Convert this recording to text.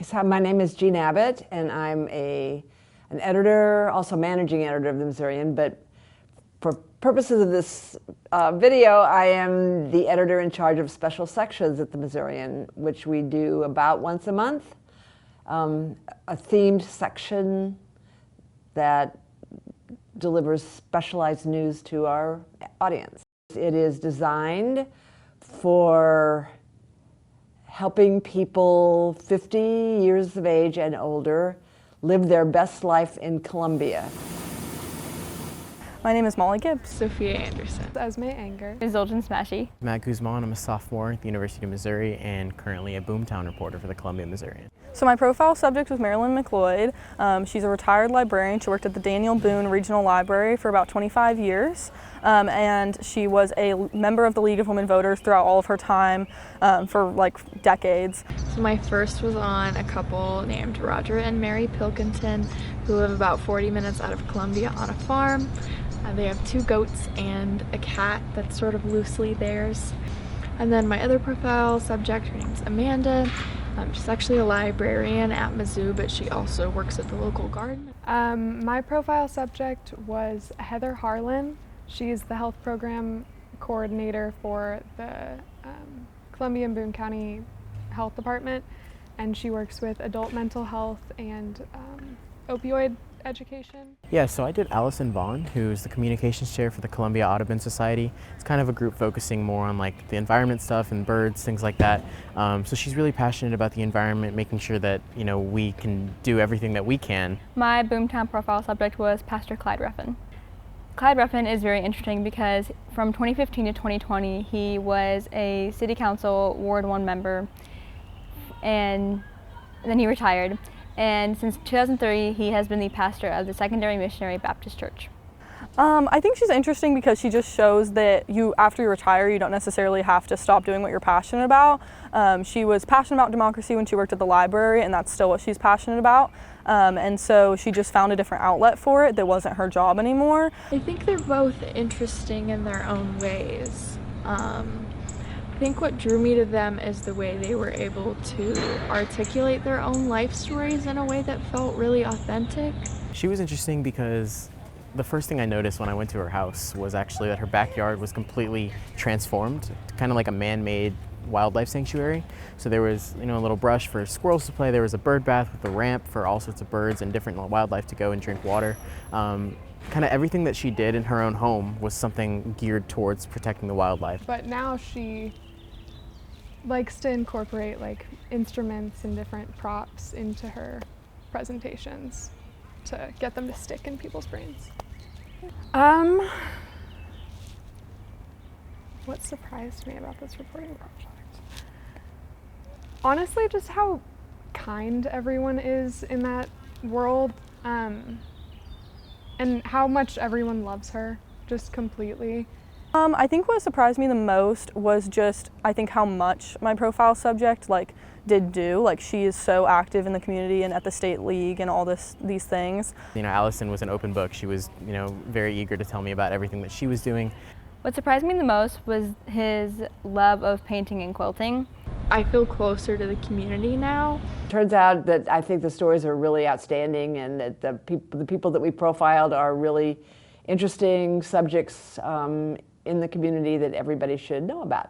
So my name is Jean Abbott, and I'm an editor, also managing editor of the Missourian, but for purposes of this video, I am the editor in charge of special sections at the Missourian, which we do about once a month, a themed section that delivers specialized news to our audience. It is designed for helping people 50 years of age and older live their best life in Columbia. My name is Molly Gibbs. Sophia Anderson. Esme Anger. Zoljan Smashy. Matt Guzman, I'm a sophomore at the University of Missouri and currently a Boomtown reporter for the Columbia Missourian. So my profile subject was Marilyn McLeod. She's a retired librarian. She worked at the Daniel Boone Regional Library for about 25 years. And she was a member of the League of Women Voters throughout all of her time for like decades. So my first was on a couple named Roger and Mary Pilkington who live about 40 minutes out of Columbia on a farm. They have 2 goats and a cat that's sort of loosely theirs. And then my other profile subject, her name's Amanda. She's actually a librarian at Mizzou, but she also works at the local garden. My profile subject was Heather Harlan. She's the health program coordinator for the Columbia and Boone County Health Department, and she works with adult mental health and opioid education. Yeah, so I did Allison Vaughn, who's the communications chair for the Columbia Audubon Society. It's kind of a group focusing more on like the environment stuff and birds, things like that. So she's really passionate about the environment, making sure that, you know, we can do everything that we can. My Boomtown profile subject was Pastor Clyde Ruffin. Clyde Ruffin is very interesting because from 2015 to 2020, he was a city council Ward 1 member, and then he retired. And since 2003, he has been the pastor of the Secondary Missionary Baptist Church. I think she's interesting because she just shows that after you retire, you don't necessarily have to stop doing what you're passionate about. She was passionate about democracy when she worked at the library, and that's still what she's passionate about. And so she just found a different outlet for it that wasn't her job anymore. I think they're both interesting in their own ways. I think what drew me to them is the way they were able to articulate their own life stories in a way that felt really authentic. She was interesting because the first thing I noticed when I went to her house was actually that her backyard was completely transformed, kind of like a man-made wildlife sanctuary. So there was, you know, a little brush for squirrels to play, there was a bird bath with a ramp for all sorts of birds and different wildlife to go and drink water. Kind of everything that she did in her own home was something geared towards protecting the wildlife. But now she likes to incorporate like instruments and different props into her presentations to get them to stick in people's brains. What surprised me about this reporting project? Honestly, just how kind everyone is in that world, and how much everyone loves her, just completely. I think what surprised me the most was just, I think how much my profile subject did do. Like, she is so active in the community and at the state league and all these things. You know, Allison was an open book. She was, you know, very eager to tell me about everything that she was doing. What surprised me the most was his love of painting and quilting. I feel closer to the community now. Turns out that I think the stories are really outstanding, and that the people that we profiled are really interesting subjects in the community that everybody should know about.